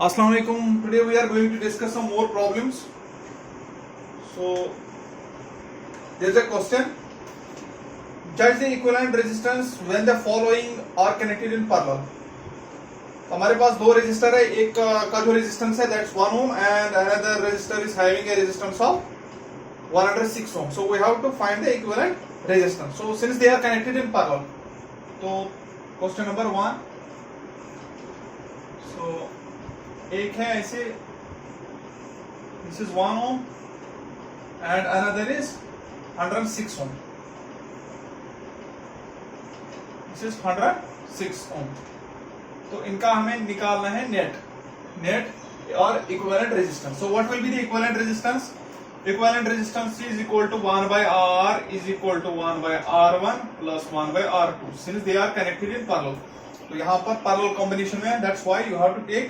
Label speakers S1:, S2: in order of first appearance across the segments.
S1: Assalamu alaikum. Today we are going to discuss some more problems. So there is a question. Judge the equivalent resistance when the following are connected in parallel. हमारे पास दो resistor है, एक का जो resistance है that's 1 ohm and another resistor is having a resistance of 106 ohm. So we have to find the equivalent resistance. So since they are connected in parallel, तो question number 1. So एक है ऐसे, this is 1 ohm and another is 106 ohm. This is 106 ohm. तो इनका हमें निकालना है net और equivalent resistance. So what will be the equivalent resistance? Equivalent resistance is equal to 1 by R is equal to 1 by R1 plus 1 by R2 since they are connected in parallel. तो यहाँ पर parallel combination में है, that's why you have to take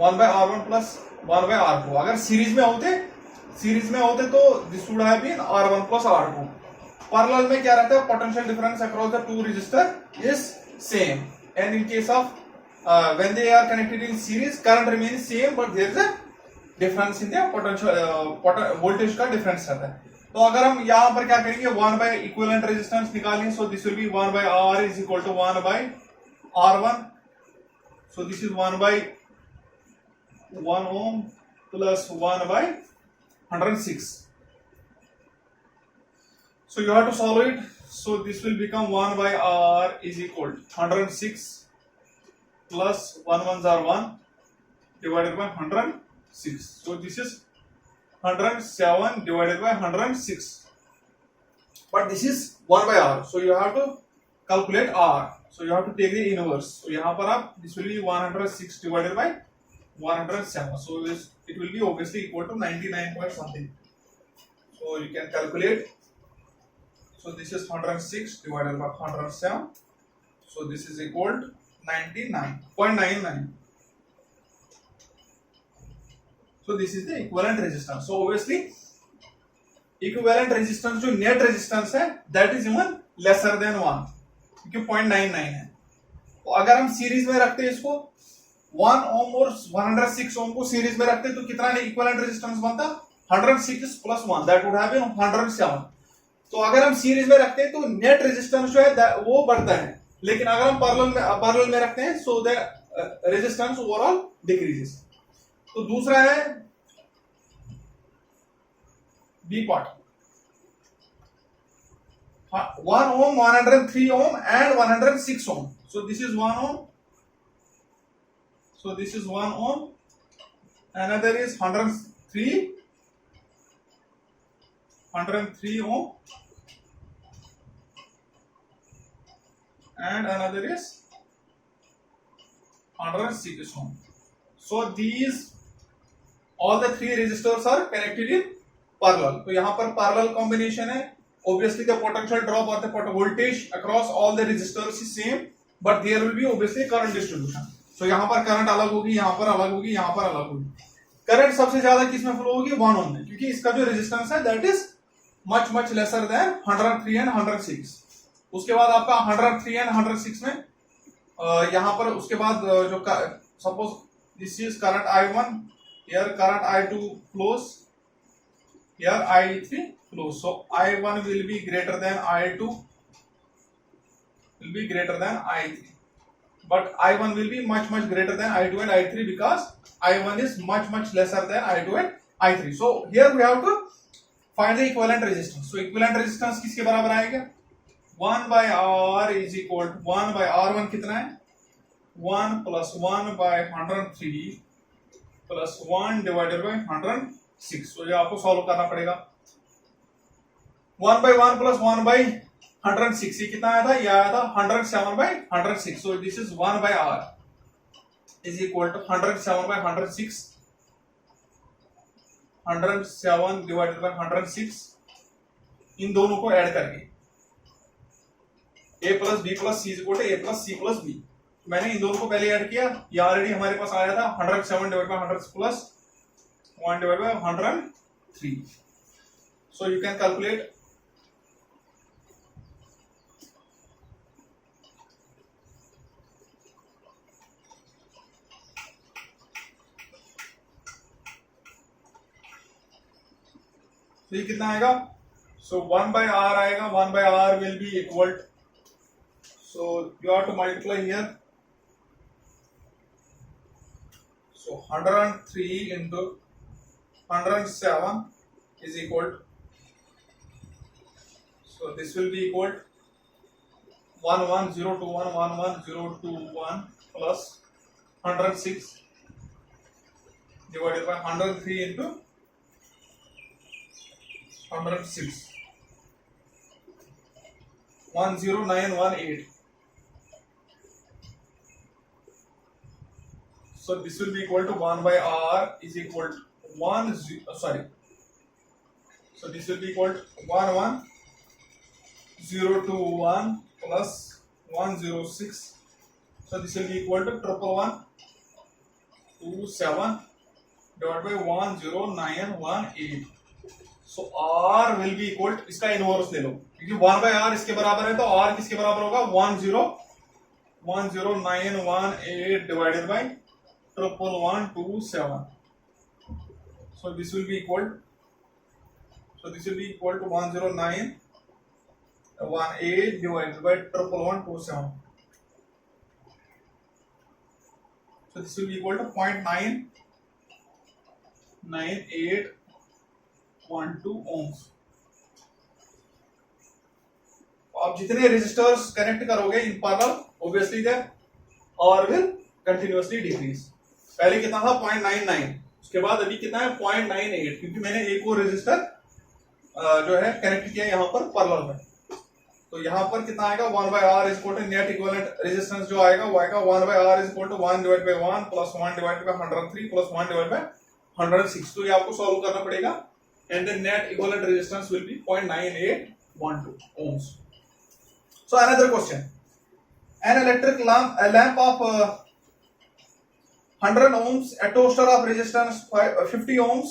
S1: 1 by R1 plus 1 by R2. अगर series में होते तो this would have been R1 plus R2. Parallel में क्या रहता है, potential difference across the two register is same, and in case of when they are connected in series, current remains same, but there is a difference in the potential voltage का difference रहता है. तो अगर हम यहाँ पर क्या करेंगे, 1 by equivalent resistance निकालेंगे. So this will be 1 by R is equal to 1 by R1. So this is 1 by 1 ohm plus 1 by 106. So you have to solve it. So this will become 1 by R is equal to 106 plus 1 ones are 1 divided by 106. So this is 107 divided by 106. But this is 1 by R. So you have to calculate R. So you have to take the inverse. So यहाँ पर आप this will be 106 divided by 107. So it will be obviously equal to 99 point something. So you can calculate. So this is 106 divided by 107. So this is equal to 99.99. So this is the equivalent resistance. So obviously equivalent resistance जो net resistance है that is even lesser than 1, क्योंकि 0.99 है. तो अगर हम series में रखते हैं इसको 1 ohm और 106 ohm को सीरीज में रखते तो कितना इक्विवेलेंट रेजिस्टेंस बनता, 106 plus 1 that would have been 107. तो अगर हम सीरीज में रखते हैं तो नेट रेजिस्टेंस जो है वो बढ़ता है, लेकिन अगर हम पैरेलल में रखते हैं so the resistance overall decreases. तो दूसरा है B part, 1 ohm 103 ohm and 106 ohm. So this is 1 ohm, so this is 1 ohm, another is 103 ohm and another is 106 ohm. So these all the three resistors are connected in parallel. तो यहाँ पर parallel combination है. Obviously the potential drop or the voltage across all the resistors is same, but there will be obviously current distribution. So यहाँ पर current अलग होगी, यहाँ पर अलग होगी, यहाँ पर अलग होगी. करंट सबसे ज्यादा किस में फ्लो होगी, 1 ohm में, क्योंकि इसका जो रेजिस्टेंस है that is much lesser than 103 and 106. उसके बाद आपका 103 एंड 106 में यहां पर उसके बाद जो suppose this is current I1, here current I2 flows, here I3 flows. So I1 will be greater than I2 will be greater than I3, but I1 will be much greater than I2 and I3 because I1 is much lesser than I2 and I3. So here we have to find the equivalent resistance. So equivalent resistance किसके बराबर आएगा, 1 by R is equal to 1 by R1 कितना है, 1 plus 1 by 103 plus 1 divided by 106. So ये आपको solve करना पड़ेगा. 1 by 1 plus 1 by 106 ये कितना आया था, ये आया था 107 by 106. So this is 1 by R is equal to 107 by 106. 107 divided by 106. इन दोनों को ऐड करके a plus b plus c is equal to a plus c plus b. मैंने इन दोनों को पहले ऐड किया, ये ऑलरेडी हमारे पास आया था 107 divided by 100 plus 1 divided by 103. So you can calculate. तो ये कितना आएगा? सो 1/r आएगा, 1/r will be equal, so you have to multiply here, so 103 into 107 is equal to, so this will be equal to 11021 11021 plus 106 divided by 103 into 106, 10918. So this will be equal to 1/r is equal to so this will be equal to 11021 plus 106. So this will be equal to 1127 divided by 10918. So r will be equal to, इसका inverse ले लो क्योंकि 1/r इसके बराबर है, तो r किसके बराबर होगा? 10918 divided by 1127. So this will be equal to 10918 divided by 1127. So this will be equal to 0.99812 ohms. आप जितने रेजिस्टर्स कनेक्ट करोगे in parallel, obviously there R will continuously decrease. पहले कितना था? 0.99, उसके बाद अभी कितना है? 0.98, क्योंकि मैंने एक और रेजिस्टर जो है कनेक्ट किया यहाँ पर पैरेलल में। तो यहाँ पर कितना आएगा? 1/r is equal to net equivalent resistance जो आएगा वो आएगा 1/r is equal to 1 divide by 1 plus 1 divide by 103 plus 1 divide by 106। तो ये आपको सॉल्व करना पड़ेगा, and the net equivalent resistance will be 0.9812 ohms. So another question, an electric lamp, a lamp of 100 ohms, a toaster of resistance 50 ohms,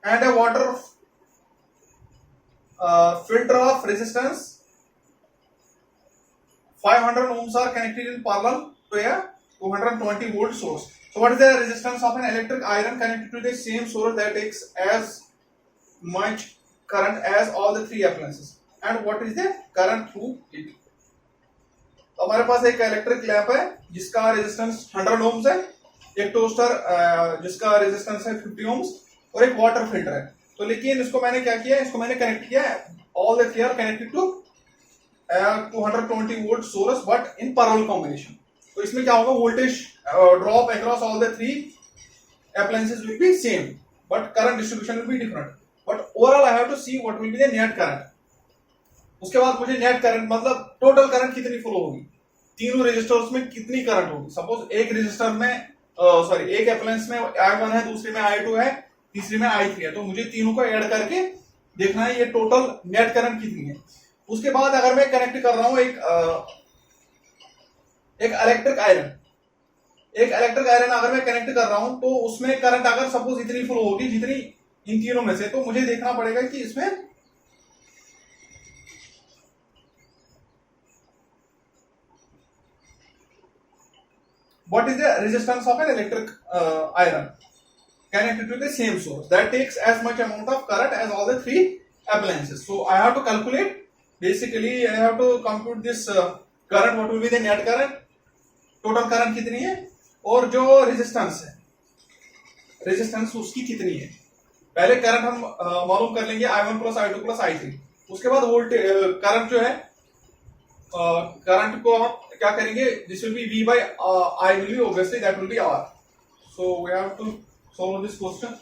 S1: and a water filter of resistance 500 ohms are connected in parallel to a 220 volt source. So what is the resistance of an electric iron connected to the same source that takes as much current as all the three appliances, and what is the current through it? तो हमारे पास एक electric lamp है जिसका resistance 100 ohms है, एक toaster जिसका resistance है 50 ohms, और एक वाटर फिल्टर है। तो लेकिन इसको मैंने क्या किया? इसको मैंने कनेक्ट किया है, all the three are connected to 220 volt source but in parallel combination. तो इसमें क्या होगा? Voltage drop across all the three appliances will be same but current distribution will be different, but overall I have to see what will be the net current. उसके बाद मुझे net current मतलब total current कितनी flow होगी, तीनों resistors में कितनी current होगी। सपोज एक रेजिस्टर में एक अप्लायंस में I1 है, दूसरे में I2 है, तीसरे में I3 है, तो मुझे तीनों को ऐड करके देखना है ये टोटल नेट करंट कितनी है। उसके बाद अगर मैं कनेक्ट कर रहा हूं एक इलेक्ट्रिक आयरन अगर मैं कनेक्ट कर रहा हूं तो उसमें करंट अगर सपोज इतनी फ्लो होगी जितनी इन तीनों में से, तो मुझे देखना पड़ेगा कि इसमें what is the resistance of an electric iron connected to the same source that takes as much amount of current as all the three appliances. So I have to calculate, basically I have to compute this current, what will be the net current, total current कितनी है, और जो resistance है resistance उसकी कितनी है। पहले current हम मालूम कर लेंगे I1 plus I2 plus I3, उसके बाद वोल्टेज करंट जो है करंट को हम क्या करेंगे, this will B V by I will be obviously that will be R. So we have to solve this question.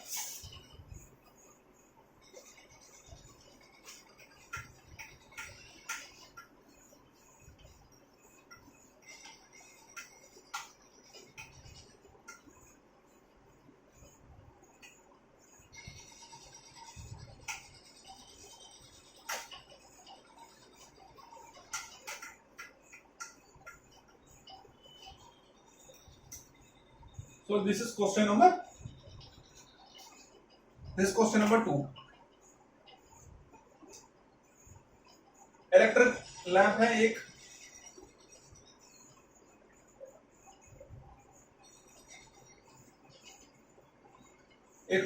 S1: So this is question number 2. Electric lamp है एक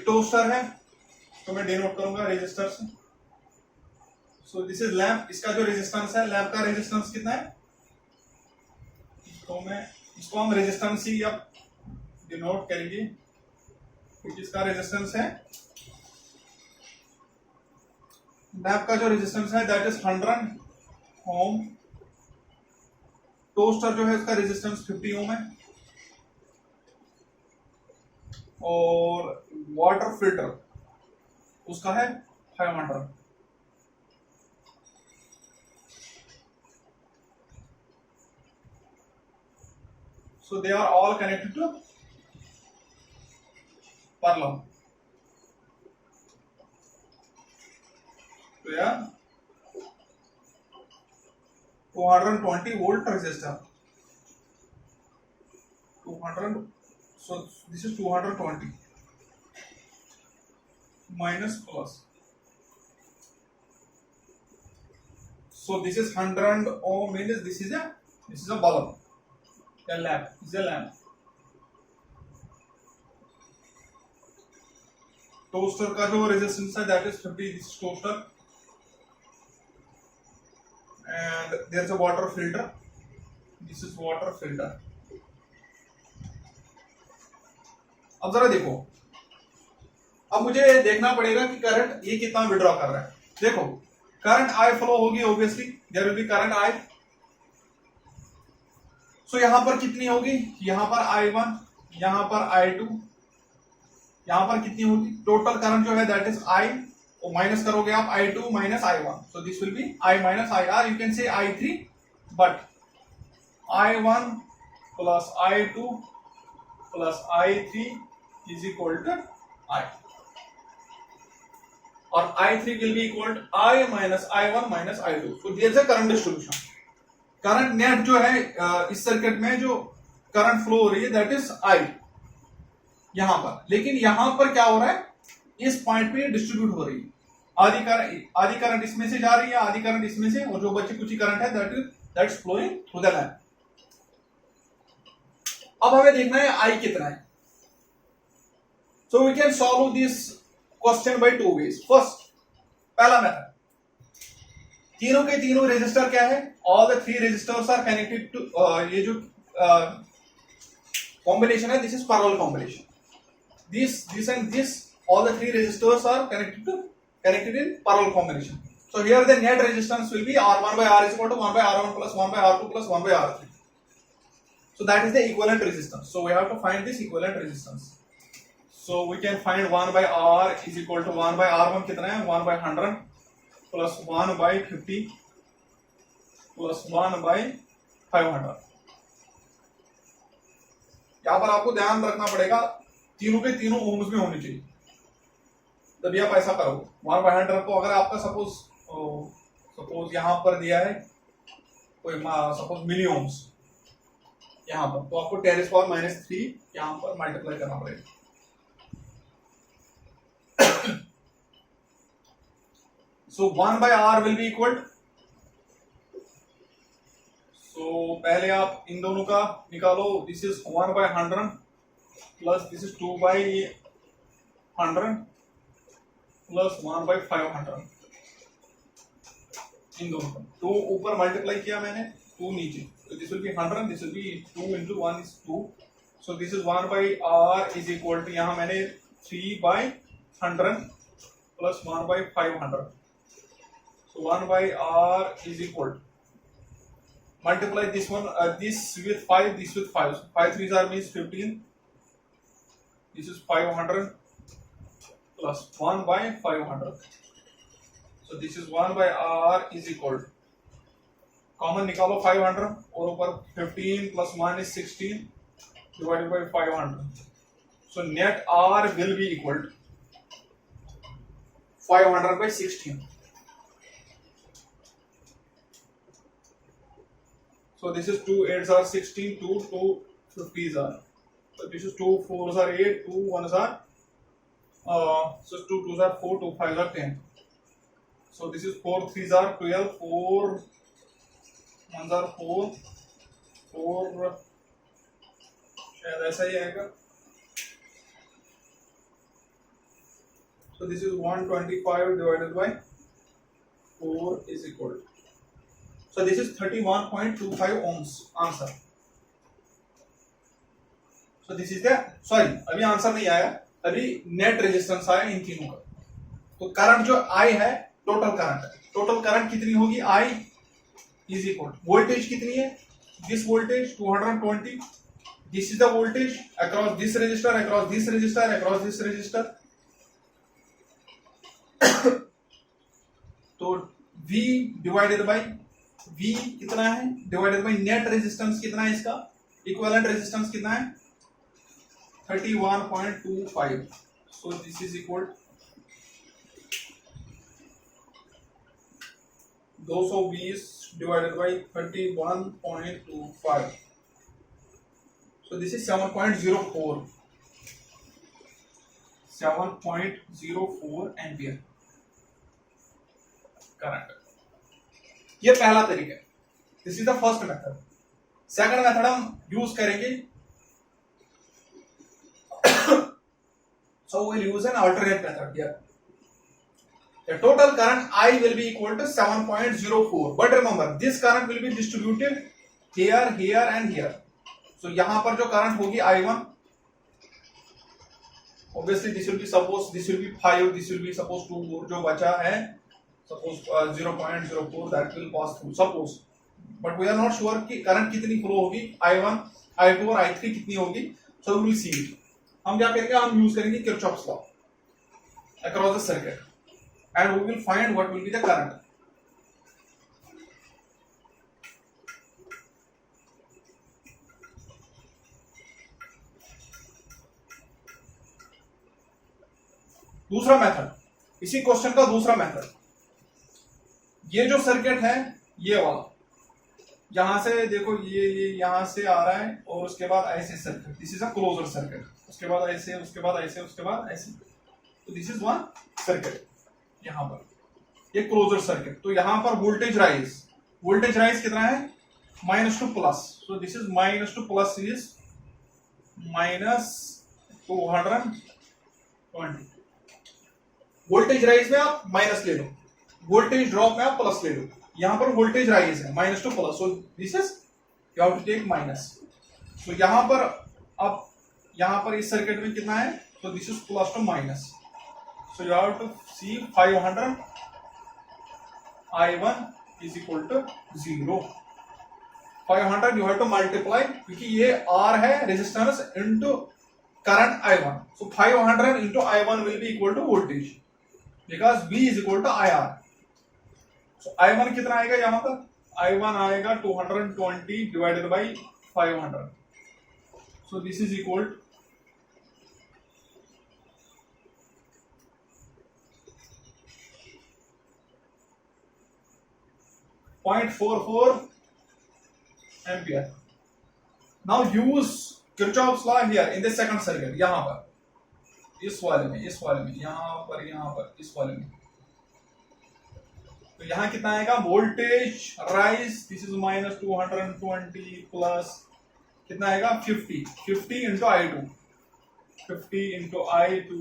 S1: टोस्टर है तो मैं डिनोट करूंगा रेजिस्टर से। सो दिस इज लैंप, इसका जो resistance है, लैंप का रेजिस्टेंस कितना है, इसको हम रेजिस्टेंस ही अब डिनोट करेंगे। इसका रेजिस्टेंस है, लैंप का जो रेजिस्टेंस है दैट इज 100 ओम। टोस्टर जो है उसका रेजिस्टेंस 50 ओम है, और वाटर फिल्टर उसका है 500। So they are all connected to parallel. So yeah, 220 volt resistor. 200. So this is 220 minus plus. So this is 100 ohm means this is a bulb. A lamp is a lamp. Toaster का जो resistance है that is 50, this toaster, and there is a water filter, this is water filter. अब जरा देखो, अब मुझे देखना पड़ेगा कि करंट ये कितना विड्रॉ कर रहा है। देखो करंट आई फ्लो होगी, obviously there will be current I. So यहां पर कितनी होगी, यहां पर I1, यहां पर I2, यहां पर कितनी होगी, टोटल करंट जो है दैट इज I, और माइनस करोगे आप I2 minus I1, so this will be I minus IR, you can say I3, but I1 plus I2 plus I3 is equal to I, और I3 will be equal to I minus I1 minus I2। So this is a current distribution. Current net जो है इस circuit में जो current flow हो रही है that is I यहां पर, लेकिन यहां पर क्या हो रहा है, इस पॉइंट पे डिस्ट्रीब्यूट हो रही है। आधी करंट इसमें से जा रही है, आधी करंट इसमें से, और जो बची कुछ करंट है that's flowing through the lamp. अब हमें देखना है I कितना है। So we can solve this question by two ways. First, पहला मेथड, तीनों के तीनों रेजिस्टर क्या है, all the three resistors are connected to, ये जो कॉम्बिनेशन है this is parallel combination, this and this, all the three resistors are connected in parallel combination. So here the net resistance will be R1 by R is equal to 1 by R1 plus 1 by R2 plus 1 by R3. So that is the equivalent resistance. So we have to find this equivalent resistance. So we can find 1 by R is equal to 1 by R1 कितना है, 1 by 100 plus 1 by 50 plus 1 by 500। यहाँ पर आपको ध्यान रखना पड़ेगा तीनों के तीनों ओम्स में होनी चाहिए, तभी आप ऐसा करो। 1 by 100 को अगर आपका सपोज यहां पर दिया है कोई सपोज मिली ओम्स यहां पर, तो आपको 10⁻³ यहां पर मल्टीप्लाई करना पड़ेगा। So 1 by R will be equal, so पहले आप इन दोनों का निकालो, this is 1 by 100 plus this is 2 by 100 plus 1 by 500, इन दोनों का 2 ऊपर मल्टीप्लाई किया मैंने, 2 नीचे, तो this will B 100, this will B 2 into 1 is 2, so this is 1 by R is equal to, यहाँ मैंने 3 by 100 plus 1 by 500, so 1 by R is equal to, multiply this one, this with 5, this with 5, so 5 3s are means 15, this is 500 plus 1 by 500, so this is 1 by R is equal to, common निकालो 500 और ऊपर 15 plus 1 is 16 divided by 500, so net R will be equal to 500 by 16, so this is 2 8s are 16, 2 50s are, so this is 2 4s are 8, 2 1s are so 2 2s are 4, 2 5s are 10, so this is 4 3s are 12, 4 1s are 4 शायद ऐसा ही आएगा, So this is 125 divided by 4 is equal. So this is 31.25 ohms answer. So this is the sorry अभी answer नहीं आया, अभी net resistance आया इन तीनों का. तो करंट जो I है टोटल करंट है. टोटल करंट कितनी होगी? I is equal. वोल्टेज कितनी है? This voltage 220. This is the voltage across this register, across this register, across this register. तो V डिवाइडेड बाई V कितना है? डिवाइडेड बाई नेट रेजिस्टेंस कितना है इसका? इक्विवेलेंट रेजिस्टेंस कितना है? 31.25. So this is equal 220 divided by 31.25. So this is 7.04. 7.04 ampere current. ये पहला तरीका है. This is the first method. Second method हम यूज करेंगे. So we'll use an alternate method here. The total current I will be equal to 7.04. But remember, this current will be distributed here, here and here. So यहाँ पर जो current होगी I1, obviously this will be suppose this will be 5, this will be suppose 2, जो बचा है suppose 0.04 that will pass through. Suppose, but we are not sure कि current कितनी flow होगी I1, I2 और I3 कितनी होगी. So we will see it. हम क्या करेंगे? हम यूज करेंगे Kirchhoff's law across the circuit and we will find what will be the current. दूसरा मेथड, इसी क्वेश्चन का दूसरा मेथड. ये जो सर्किट है ये वाला, यहां से देखो ये यहां से आ रहा है और उसके बाद ऐसे circuit. This is a closure circuit. उसके बाद ऐसे, उसके बाद ऐसे, उसके बाद ऐसे. तो दिस इज वन सर्किट. यहां पर ये क्लोजर सर्किट. तो यहां पर वोल्टेज राइज कितना है? Minus to plus. So this is minus to plus is minus 220. Voltage rise में आप माइनस ले लो, वोल्टेज ड्रॉप में आप प्लस ले लो. यहां पर वोल्टेज राइज है minus to plus. So this is you have to take minus. So यहां पर अब यहां पर इस सर्किट में कितना है? So this is plus to minus. So you have to see 500 I1 is equal to 0. 500 you have to multiply, क्योंकि ये R है resistance into current I1. So 500 into I1 will be equal to voltage because V is equal to IR. So I1 कितना आएगा? यहां पर I1 आएगा 220 divided by 500. So this is equal 0.44 ampere. Now use Kirchhoff's law here in the second circuit. यहां पर इस वाले में, यहां पर इस वाले में. तो यहां कितना आएगा? Voltage rise, this is minus 220 plus कितना आएगा? 50 into I2. 50 into I2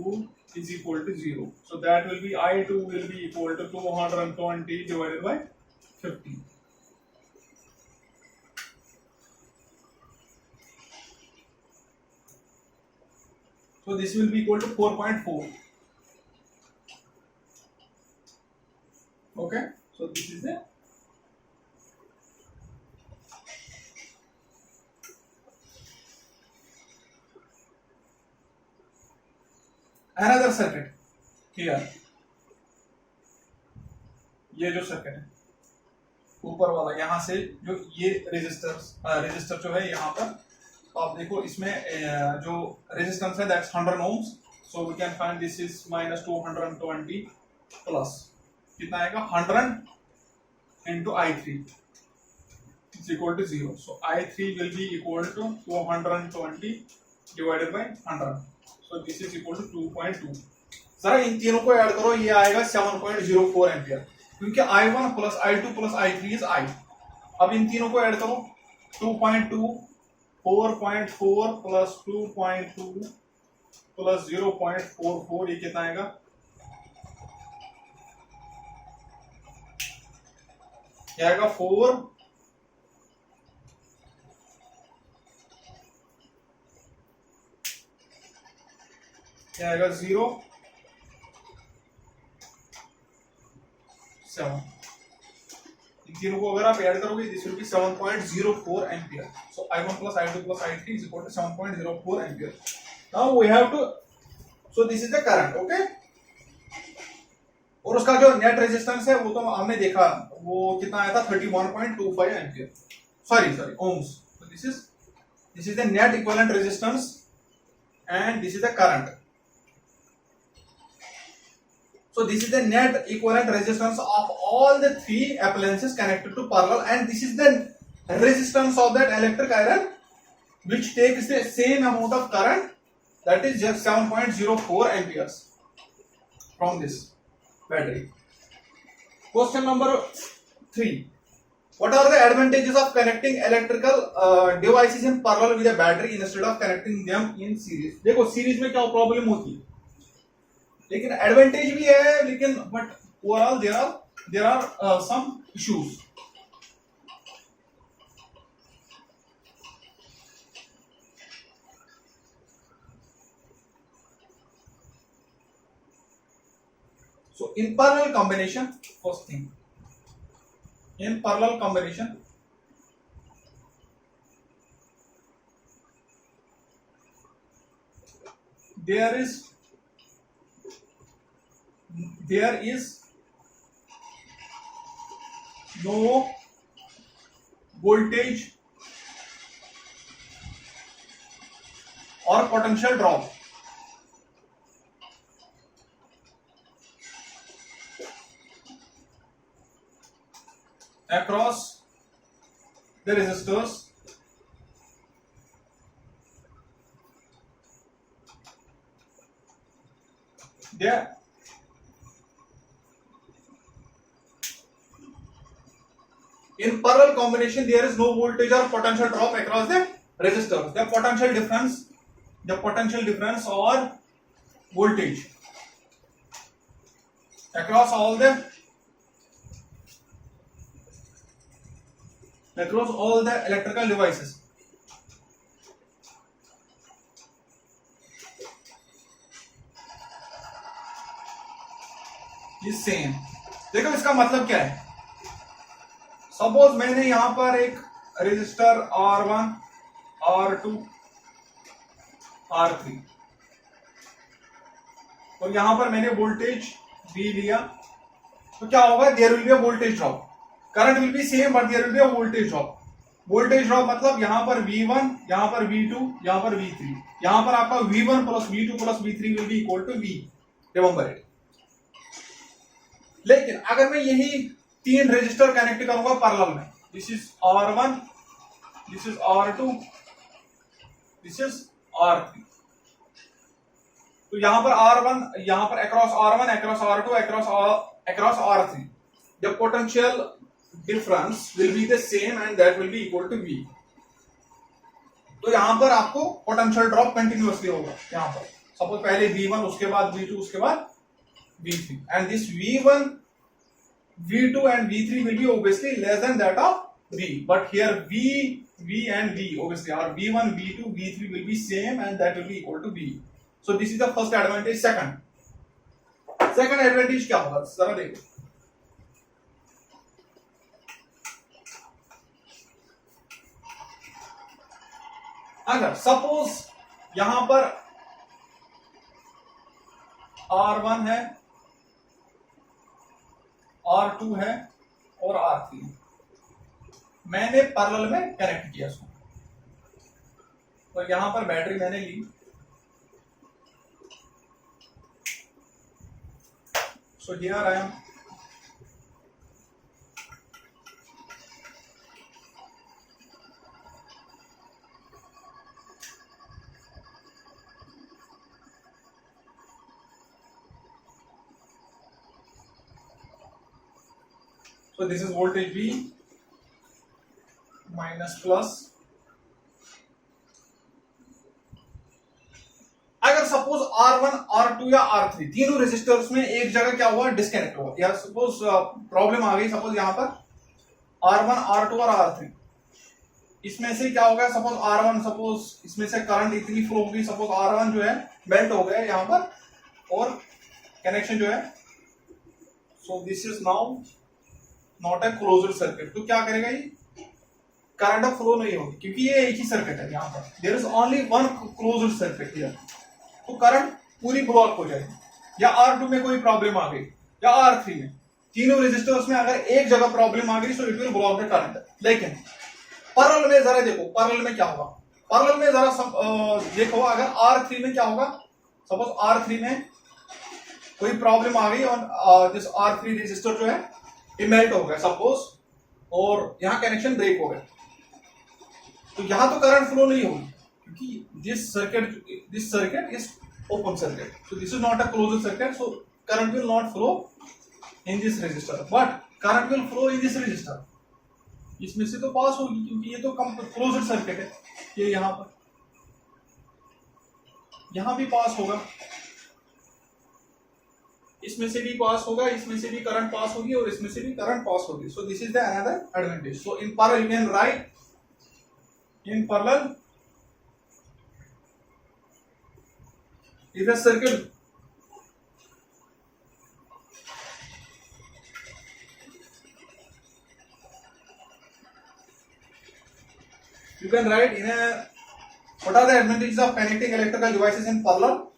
S1: is equal to 0. So that will be I2 will be equal to 220 divided by 50. So this will be equal to 4.4. Okay, so this is the another circuit here. ये जो circuit है ऊपर वाला, यहां से जो ये resistor जो है यहां पर, तो आप देखो इसमें जो रेजिस्टेंस है that's 100 ohms. So we can find this is minus 220 plus कितना आएगा? 100 into I3 is equal to 0. So I3 will be equal to 220 divided by 100. So this is equal to 2.2. जरा इन तीनों को ऐड करो, ये आएगा 7.04 एम्पियर, क्योंकि I1 plus I2 plus I3 is I. अब इन तीनों को ऐड करो, 2.2, 4.4 प्लस 2.2 प्लस 0.44, ये कितना आएगा? क्या आएगा 4, क्या आएगा 0, 7। इन तीनों को अगर आप ऐड करोगे this will B 7.04 ampere. So I1 plus I2 plus I3 is equal to 7.04 ampere. Now we have to, so this is the current, okay? और उसका जो नेट रेजिस्टेंस है वो तो हमने देखा, वो कितना आया था 31.25 ampere, sorry ohms. So this is the net equivalent resistance and this is the current. So this is the net equivalent resistance of all the three appliances connected to parallel, and this is the resistance of that electric iron which takes the same amount of current, that is just 7.04 amperes from this battery. Question number 3. What are the advantages of connecting electrical devices in parallel with a battery instead of connecting them in series? देखो series में क्या problem होती है, लेकिन advantage भी है, लेकिन but overall there are some issues. So in parallel combination, first thing, in parallel combination, there is no voltage or potential drop across the resistors there. In parallel combination, there is no voltage or potential drop across the resistors. The potential difference or voltage across all the electrical devices is same. देखो इसका मतलब क्या है. Suppose मैंने यहां पर एक resistor R1, R2, R3 और यहां पर मैंने वोल्टेज V लिया, तो क्या होगा, there will be a voltage drop. Current will be same but there will be a voltage drop. Voltage drop मतलब यहां पर V1, यहां पर V2, यहां पर V3. यहां पर आपका V1 plus V2 plus V3 will be equal to V. Remember it. लेकिन अगर मैं यही 3 रेजिस्टर कनेक्ट करूंगा पैरेलल में, this is R1, this is R2, this is R3, तो यहां पर R1, यहां पर across R1, across R2, across R3, the potential difference will be the same and that will be equal to V. तो यहां पर आपको पोटेंशियल ड्रॉप कंटिन्यूअसली होगा. यहां पर सपोज पहले V1, उसके बाद V2, उसके बाद V3, and this V1, V2 and V3 will be obviously less than that of V, but here V and V obviously are V1, V2, V3 will be same and that will be equal to V. So this is the first advantage. Second advantage क्या होगा, जरा देखो. अगर suppose यहां पर R1 है, R2 है और R3 है, मैंने पैरेलल में कनेक्ट किया इसको, और यहां पर बैटरी मैंने ली. So here I am so this is voltage V minus plus. अगर सपोज R1, R2 या R3 तीनों रेजिस्टर्स में एक जगह क्या हुआ, डिस्कनेक्ट हुआ, या सपोज प्रॉब्लम आ गई, सपोज यहां पर R1, R2 और R3, इसमें से क्या होगा, सपोज R1, सपोज इसमें से करंट इतनी फ्लो होगी, सपोज R1 जो है मेल्ट हो गया यहाँ पर और कनेक्शन जो है, so this is now not a closed circuit. तो क्या करेगा ये, करंट ऑफ फ्लो नहीं होगी क्योंकि ये एक ही सर्किट है, यहाँ पर there is only one closed circuit here. तो करंट पूरी ब्लॉक हो जाएगी। या R2 में कोई प्रॉब्लम आ गई या R3 में, तीनों रेजिस्टर्स में अगर एक जगह प्रॉब्लम आ गई so it will block the current. लेकिन पैरेलल में जरा देखो, पैरेलल में क्या होगा, पैरेलल में जरा देखो अगर R3 में क्या होगा, सपोज R3 में कोई प्रॉब्लम आ गई और दिस R3 रेजिस्टर जो है ये मेल्ट हो गया सपोज, और यहाँ कनेक्शन ब्रेक हो गया, तो यहां तो करंट फ्लो नहीं होगी क्योंकि this circuit is open circuit, so this is not a closed circuit, so current will not flow in this resistor, but current will flow in this resistor. इसमें से तो पास होगी क्योंकि ये तो क्लोज्ड सर्किट है, ये यहां पर, यहां भी पास होगा, इसमें से भी पास होगा, इसमें से भी करंट पास होगी और इसमें से भी करंट पास होगी। सो this is the another advantage. So in parallel you can write, in parallel if a circuit you can write in a, what are the advantages of connecting electrical devices in parallel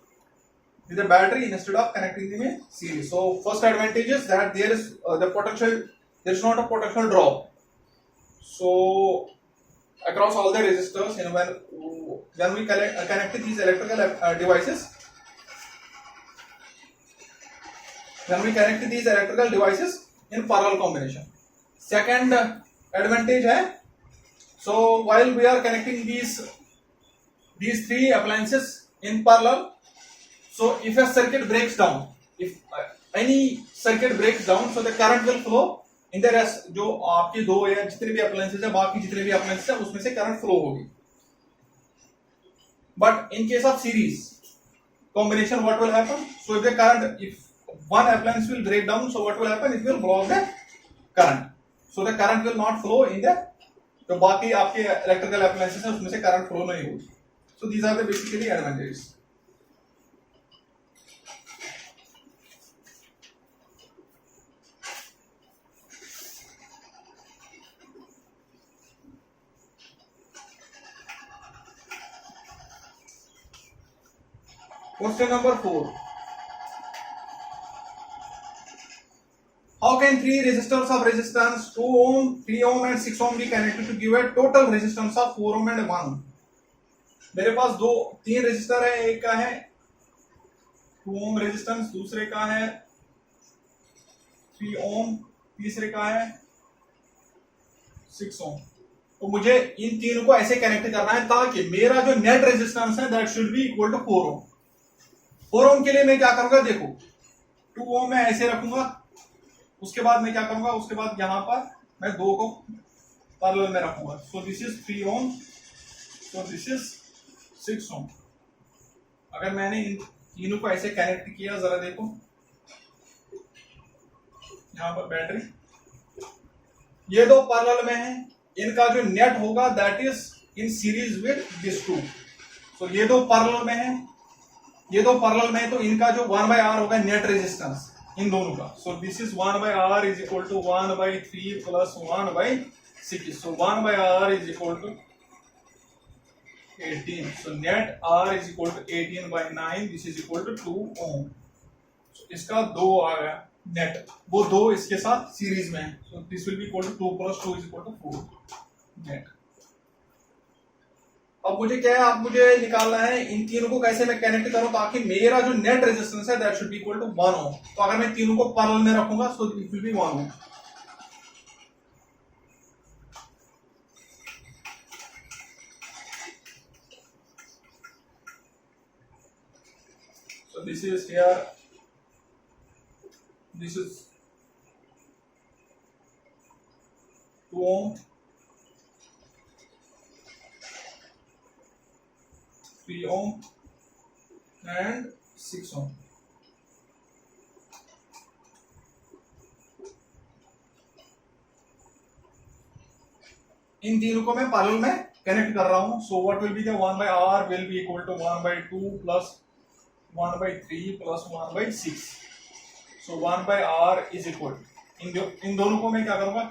S1: with a battery instead of connecting them in series. So first advantage is that there is there is not a potential drop, so across all the resistors, you know, when we connect these electrical devices, when we connect these electrical devices in parallel combination. Second advantage है, so while we are connecting these three appliances in parallel, so if a circuit breaks down, if any circuit breaks down, so the current will flow in the rest, जो आपकी दो या जितने भी appliances है, बाकी जितने भी appliances है उसमें से current flow होगी। But in case of series combination, what will happen? So if the current, if one appliance will break down, so what will happen? It will block the current, so the current will not flow in the, तो बाकी आपके electrical appliances है उसमें से current flow नहीं होगी। So these are the basically advantages. Question number 4. How can three resistors of resistance 2 ohm, 3 ohm and 6 ohm be connected to give a total resistance of 4 ohm and 1 ohm? मेरे पास तीन resistor है, एक का है 2 ohm resistance, दूसरे का है 3 ohm, तीसरे का है 6 ohm। तो मुझे इन तीनों को ऐसे कनेक्ट करना है ताकि मेरा जो नेट रेजिस्टेंस है that should be equal to 4 ohm। 4 ohm के लिए मैं क्या करूंगा, देखो 2 ohm मैं ऐसे रखूंगा, उसके बाद मैं क्या करूंगा, उसके बाद यहां पर मैं दो को पैरेलल में रखूंगा, सो this is 3 ohm, so this is 6 ohm। अगर मैंने इन तीनों को ऐसे कनेक्ट किया, जरा देखो यहां पर बैटरी, ये दो पैरेलल में है, इनका जो नेट होगा that is in series with this two. So ये दो पैरेलल में है, ये दो पैरेलल में है, तो इनका जो 1/R होगा नेट रेजिस्टेंस इन दोनों का, so this is 1/R is equal to 1/3 plus 1/6, so 1/R is equal to 18, so net R is equal to 18/9, this is equal to 2 ohm। so इसका 2 आ गया नेट, वो 2 इसके साथ सीरीज में है, so this will be equal to 2 plus 2 is equal to 4 net. अब मुझे क्या है, अब मुझे निकालना है इन तीनों को कैसे मैं कनेक्ट करूं ताकि मेरा जो नेट रेजिस्टेंस है that should be equal to 1 ohm। तो अगर मैं तीनों को पैरेलल में रखूंगा so it will B 1 ohm। So this is here, this is 2 ohm, 3 ohm and 6 ohm। इन तीनों को मैं पैरेलल में कनेक्ट कर रहा हूं. So what will be the 1 by r will be equal to 1 by 2 plus 1 by 3 plus 1 by 6. So 1 by r is equal, इन दोनों को मैं क्या करूंगा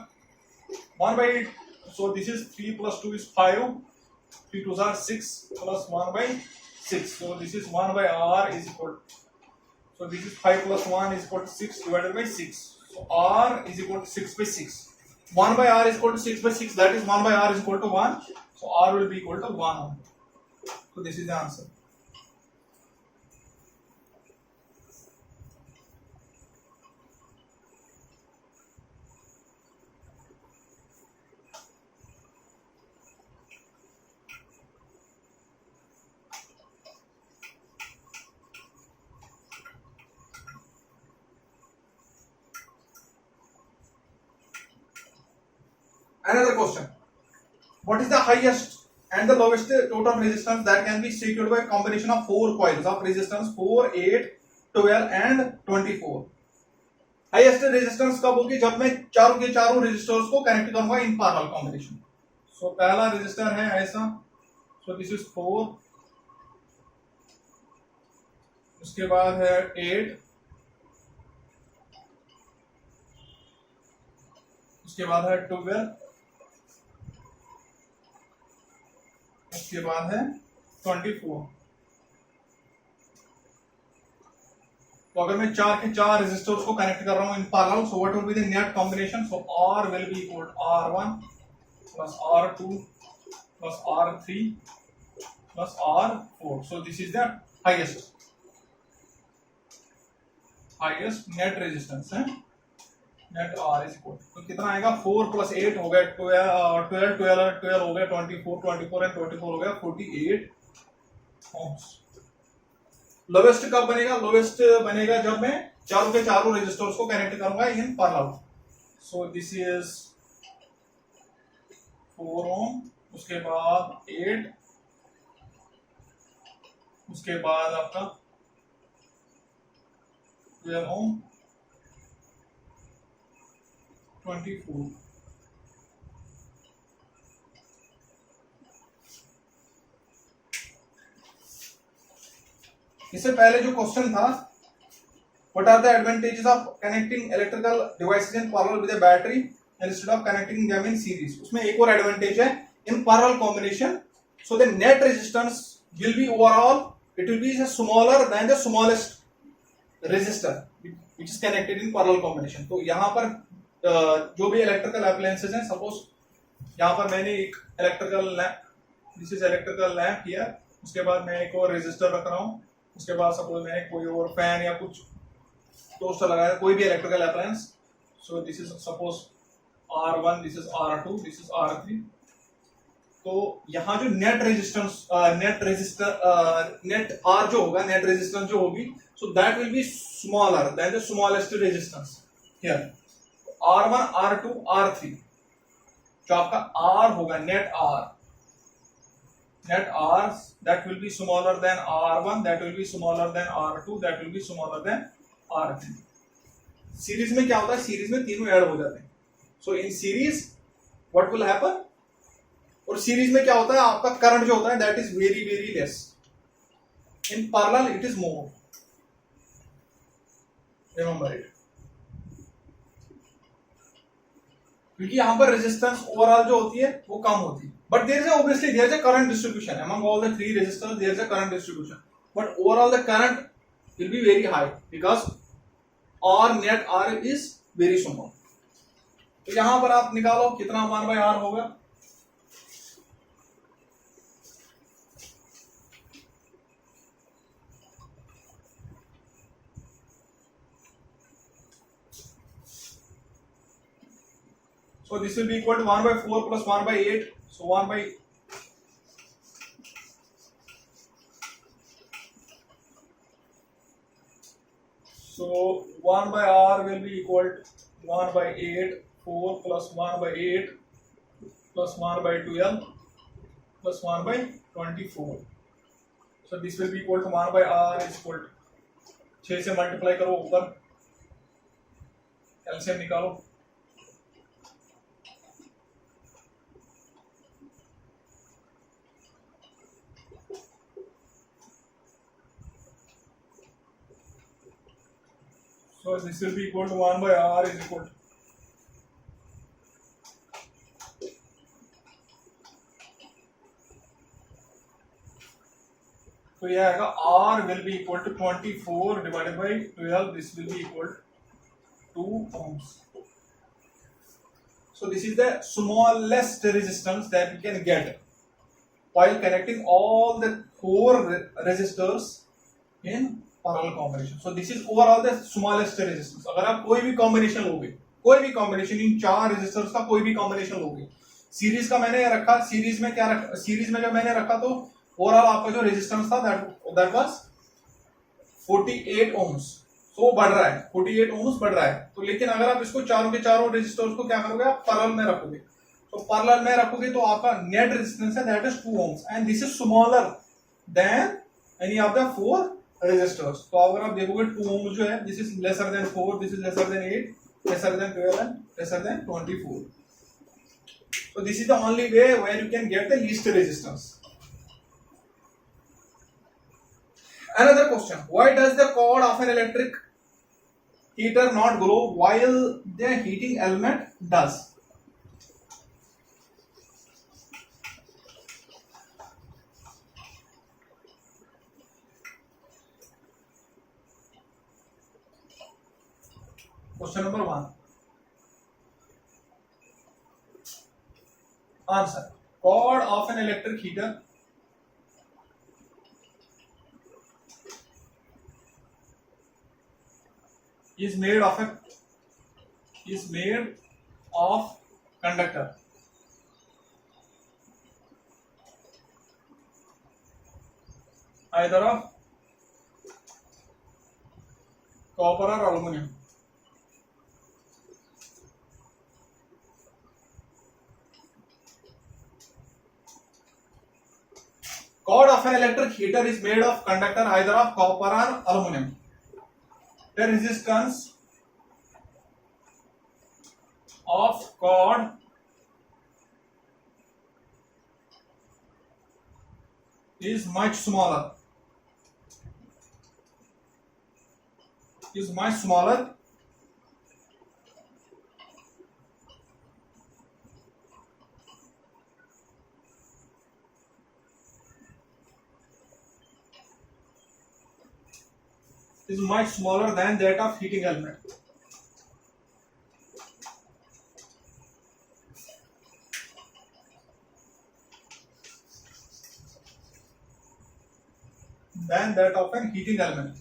S1: 1 by, so this is 3 plus 2 is 5, 3 2s are 6 plus 1 by 6. So this is 1 by r is equal, so this is 5 plus 1 is equal to 6 divided by 6. So r is equal to 6 by 6. 1 by r is equal to 6 by 6, that is 1 by r is equal to 1. So r will be equal to 1. So this is the answer. Another question. What is the highest and the lowest total resistance that can be secured by a combination of 4 coils of resistance 4, 8, 12 and 24? Highest resistance कब होगी? जब मैं चारों के चारों resistors को connect करूंगा इन parallel combination. सो पहला रेजिस्टर है ऐसा, सो दिस इज 4, उसके बाद है 8, उसके बाद है 12, उसके बाद है 24. तो अगर मैं चार के चार रेजिस्टर्स को कनेक्ट कर रहा हूं in parallel, so what will be the net combination? So R will be equal to R1 plus R2 plus R3 plus R4. So this is the highest net resistance है. Net R is equal, तो कितना आएगा? 4 plus 8 हो गया 12 हो गया 24 and 24 हो गया 48 ohms. लोवेस्ट कब बनेगा? लोवेस्ट बनेगा जब मैं चारों के चारों रेजिस्टर्स को कनेक्ट करूंगा इन पैरेलल. सो दिस इज 4 ओम, उसके बाद 8, उसके बाद आपका 12 ओम, 24. इससे पहले जो क्वेश्चन था, what are the advantages of connecting electrical devices in parallel with a battery instead of connecting them in series. उसमें एक और एडवांटेज है in parallel combination. So the net resistance will be overall, it will be smaller than the smallest resistor which is connected in parallel combination. तो यहां पर जो भी electrical appliances हैं, सपोज यहां पर मैंने एक electrical lamp, this is electrical lamp here, उसके बाद मैं एक और रेजिस्टर रख रहा हूं, उसके बाद सपोज मैंने कोई और फैन या कुछ टोस्टर लगाया, कोई भी electrical appliance. So this is suppose R1, this is R2, this is R3. तो यहाँ जो नेट रेजिस्टेंस नेट R जो होगा, नेट रेजिस्टेंस जो होगी, so that will be smaller than the smallest resistance here. R1, R2, R3 जो आपका R होगा, net R that will be smaller than R1, that will be smaller than R2, that will be smaller than R3. Series में क्या होता है? Series में तीनों add हो जाते हैं. So in series what will happen? और सीरीज में क्या होता है? आपका करंट जो होता है that is very very less. In parallel it is more. Remember it. क्योंकि यहां पर रेजिस्टेंस ओवरऑल जो होती है वो कम होती है, but there is obviously there is a current distribution among all the three resistors. There is a current distribution, but overall the current will be very high because R net R is very small. तो यहां पर आप निकालो कितना 1 by R होगा. So this will be equal to 1 by 4 plus 1 by 8. So 1 by, so 1 by R will be equal to 1 by 8, 4 plus 1 by 8 plus 1 by 12 plus 1 by 24. So this will be equal to 1 by R is equal to 6 से multiply करो, ऊपर LCM निकालो. So this will be equal to 1 by R is equal to तो यह आएगा R will be equal to 24 divided by 12. This will be equal to 2 ohms. So this is the smallest resistance that we can get while connecting all the 4 resistors in parallel combination. So this is overall the smallest resistance. अगर आप कोई भी combination लोगे, कोई भी combination इन 4 resistors का कोई भी combination लोगे, सीरीज का मैंने ये रखा, सीरीज में क्या रखा, सीरीज में जब मैंने रखा तो ओवरऑल आपका जो रेजिस्टेंस था दैट वाज 48 ohms. तो बढ़ रहा है, 48 ohms बढ़ रहा है. तो लेकिन अगर आप इसको चारों के चारों रेजिस्टर्स को क्या करोगे, आप पैरेलल में रखोगे, तो पैरेलल में रखोगे तो आपका नेट रेजिस्टेंस है that is 2 ohms and this is smaller than any of the 4 resistors. तो अगर आप देखोगे 2 ohms जो है, this is lesser than 4, this is lesser than 8, lesser than 12 and lesser than 24. So this is the only way where you can get the least resistance. Another question: why does the cord of an electric heater not glow while the heating element does? Question number 1. Answer: cord of an electric heater is made of conductor either of copper or aluminum. Cord of an electric heater is made of conductor either of copper or aluminum. The resistance of cord is much smaller. Is much smaller than that of heating element. Than that of a heating element.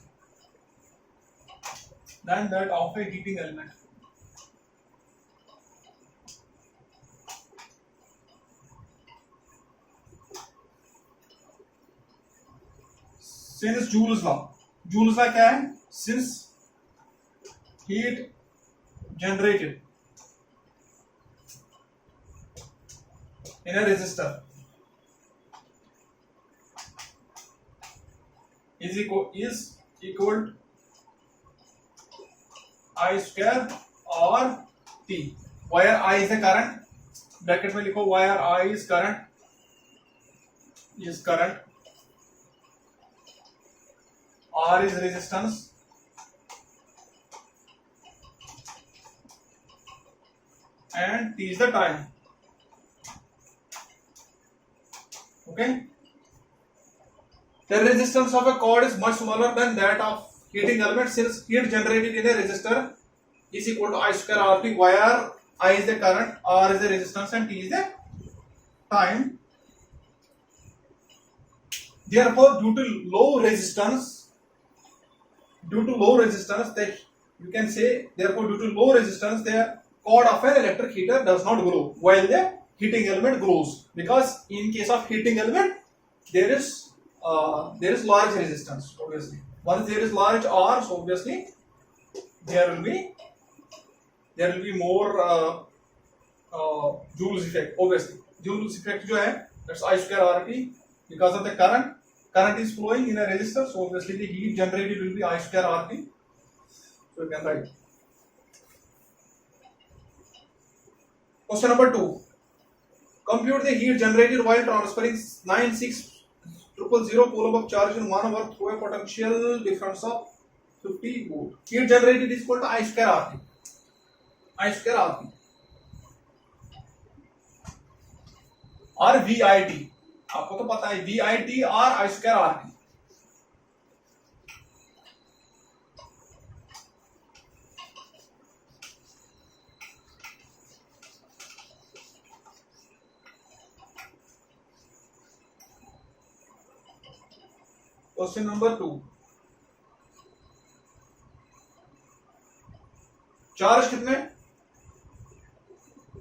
S1: Since Joule's law क्या है? Since heat generated in a resistor is equal I square or T, where I is a current, bracket में लिखो where I is current, R is resistance and T is the time. Okay, the resistance of a cord is much smaller than that of heating element since heat generated in a resistor is equal to I square RT, where I is the current, R is the resistance and T is the time. Therefore, due to low resistance, that you can say, therefore due to low resistance the cord of an electric heater does not glow while the heating element glows, because in case of heating element there is large resistance. Obviously once there is large R, so obviously there will be more Joule's effect. Obviously Joule's effect जो है, that's I square RT, because of the current is flowing in a resistor, so obviously the heat generated will be I square RT. So you can write. Question number 2. Compute the heat generated while transferring 96000 coulomb of charge in 1 hour through a potential difference of 50 volt. Heat generated is equal to I square RT. I square RT और VIT. आपको तो पता है VIT और I square RT. Question number 2. Charge कितने?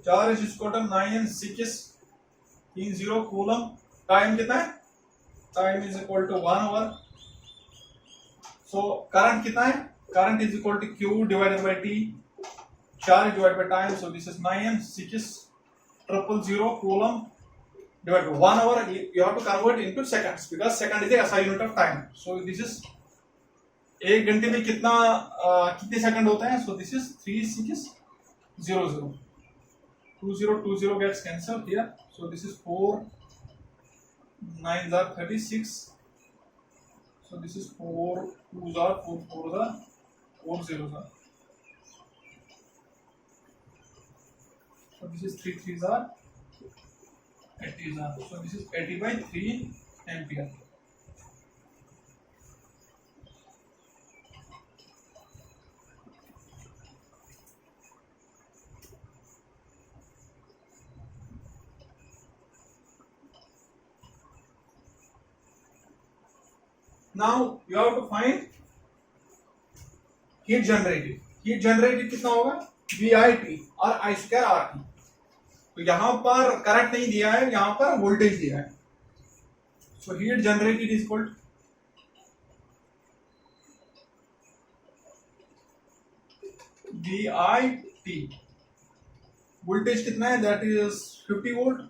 S1: Charge इसको 9.630 coulomb. Time कितना है? Time is equal to 1 hour. So current कितना है? Current is equal to Q divided by T. Charge divided by time. So this is 9.630 coulomb divided by 1 hour. You have to convert into seconds because second is the SI unit of time. So this is एक घंटे में कितने second होते हैं? So this is 3600. 2020 gets cancelled here. So this is 4 9s are 36. So this is 4 2s are 4 4s are 4 zeros are. So this is 3 3s are 80 are. So this is 80 by 3 ampere. Now you have to find heat generated. Heat generated कितना होगा? VIT और I square RT. तो यहां पर current नहीं दिया है, यहां पर वोल्टेज दिया है. So heat generated is equal VIT. Voltage कितना है? That is 50 volt.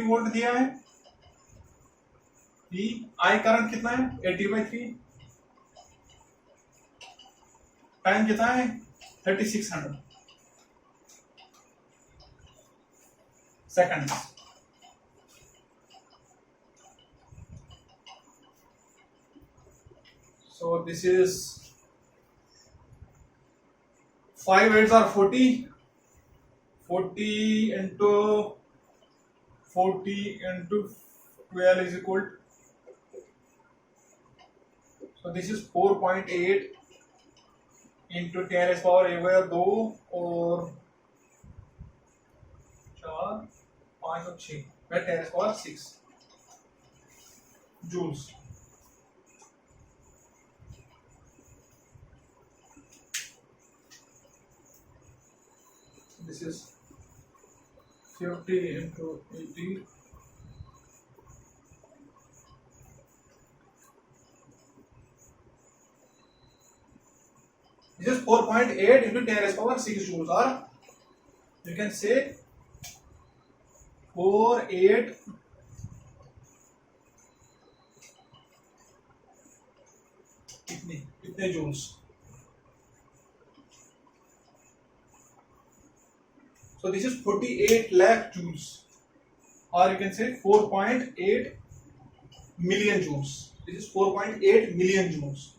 S1: वोल्ट दिया है. आई करंट कितना है? 80 by 3. टाइम कितना है? 3600 second. So this is 5 8s are 40. 40 into 12 is equal to. So this is 4.8 into 10 raised power a by 2 और 4 5 और 6 by 10 raised power 6 joules. This is 50 into 80. This is 4.8 into 10 raised power 6 joules, or you can say 48 कितने joules. So this is 48 lakh joules, or you can say 4.8 million joules. This is 4.8 million joules.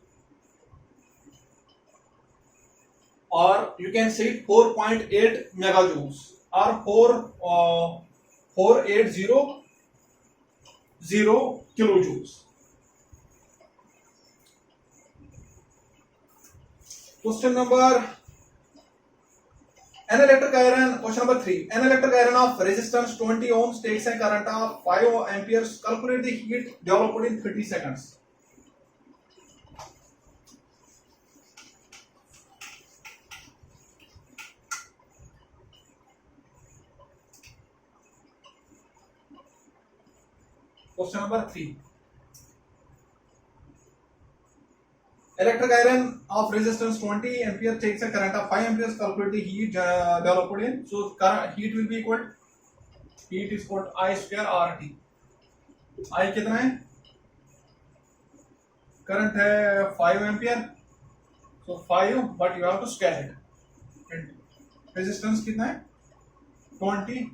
S1: Or you can say 4.8 megajoules or 4800 kilojoules. Question number an electric iron. Question number 3. An electric iron of resistance 20 ohms takes a current of 5 amperes. Calculate the heat developed in 30 seconds. Question number 3. Electric iron of resistance 20 ampere takes a current of 5 amperes. Calculate the heat developed in. So heat will be equal. Heat is equal to I square RT. I कितना है? Current है 5 ampere. So 5, but you have to square it. Resistance कितना है 20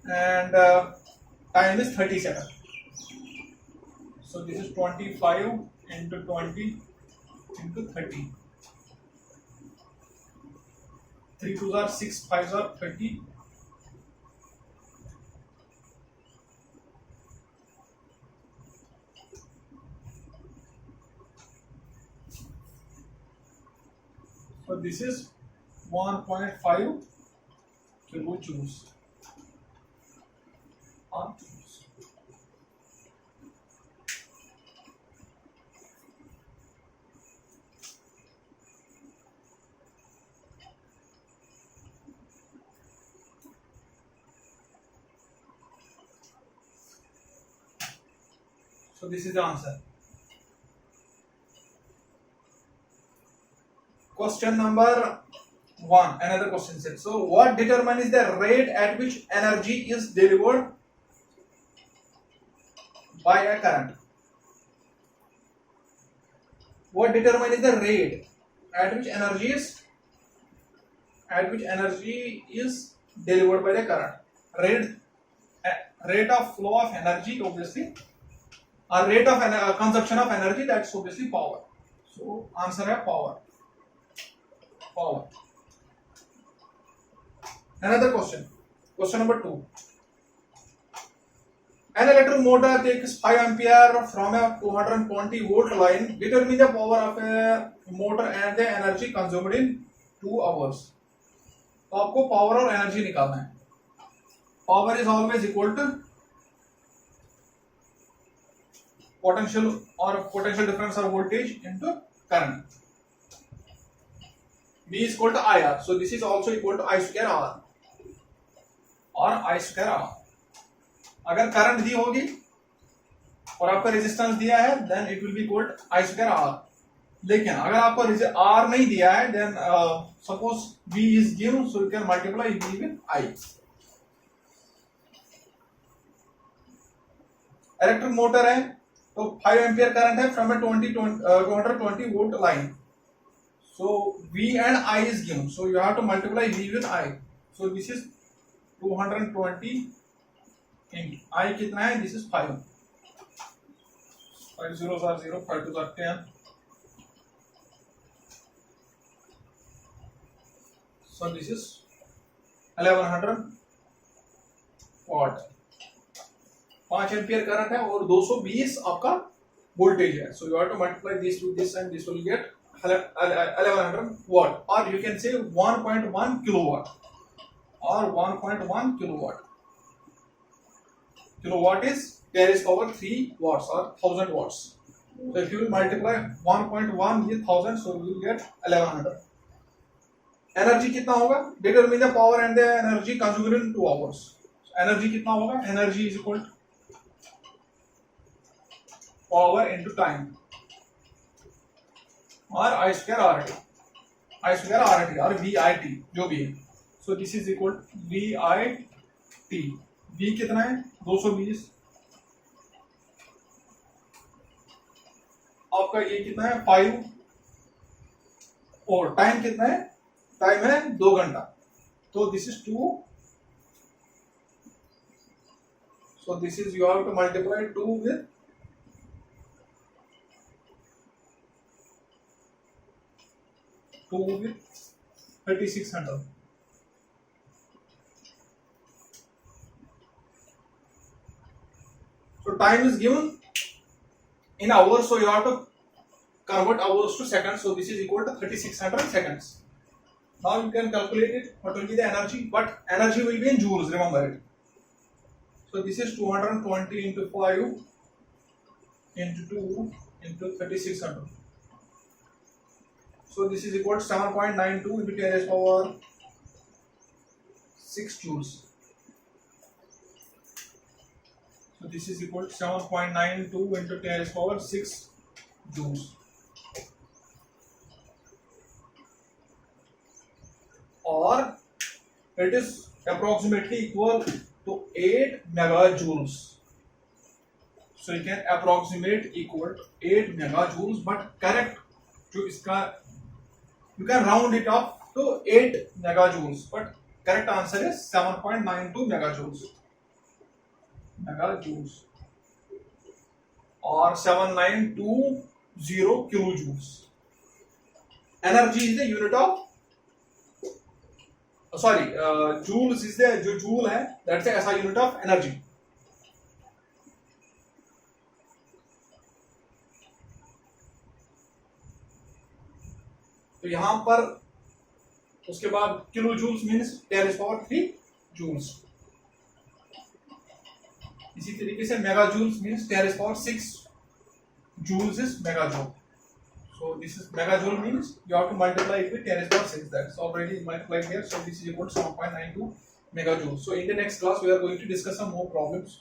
S1: and time is 30 seconds. So this is 25 into 20 into 30. 3 2s are 6, 5s are 30. So this is 1.5 kilojoules. So this is the answer. Question number 1. Another question set. So what determines the rate at which energy is delivered by a current? What determines the rate at which energy is delivered by the current? Rate of flow of energy, obviously, or rate of consumption of energy, that's obviously power. So answer है power. Another question. Question number 2. An electric motor takes 5 ampere from a 220 volt line. Determine the power of a motor and the energy consumed in 2 hours. तो आपको power और energy निकालना है. Power is always equal to potential difference of voltage into current. V is equal to IR. So this is also equal to I square R or I square R. अगर current दी होगी और आपका resistance दिया है then it will be equal to I square R. लेकिन अगर आपको R नहीं दिया है then suppose V is given, so you can multiply V with I. Electric motor है तो 5 एम्पियर करंट है from A 220 volt line. So V and I is given, so you have to multiply V with I. So this is 220 into I कितना है? This is 5. 5 zeros are 0, 5 2s are 10. So this is 1100 watt. 5 ampere current है और 220 आपका voltage है. So you have to multiply this with this and this will get 1100 watt, or you can say 1.1 kilowatt or 1.1 kilowatt. Kilowatt is 10 power 3 watts or 1000 watts. So if you will multiply 1.1 with 1000, so you will get 1100. Energy कितना होगा? Determine the power and the energy consumed in 2 hours. Energy कितना होगा? Energy is equal to power into time or I square RT. I square RT or VIT जो भी है. So this is equal to VIT. V कितना है? 220. आपका ये कितना है? 5. और टाइम कितना है? टाइम है 2 घंटा. तो this is 2. So this is you have to multiply 2 with 3600. So time is given in hours, so you have to convert hours to seconds. So this is equal to 3600 seconds. Now you can calculate it. What will be the energy? But energy will be in joules. Remember it. So this is 220 into 5 into 2 into 3600. So this is equal to 7.92 into 10 raised power 6 joules. So this is equal to 7.92 into 10 raised power 6 joules. Or it is approximately equal to 8 megajoules. So you can approximate equal to 8 megajoules, but correct जो इसका you can round it up to 8 megajoules, but correct answer is 7.92 megajoules. Megajoules or 7920 kilojoules. Energy is the unit of joules is the जो joule है that's the SI unit of energy. तो यहां पर उसके बाद kilo joules means 10⁻³ joules. इसी तरीके से mega joules means 10⁻⁶ joules is megajoule. So this is megajoule means you have to multiply it with 10⁻⁶. That's already multiplied here. So this is equal to 7.92 megajoules. So in the next class we are going to discuss some more problems.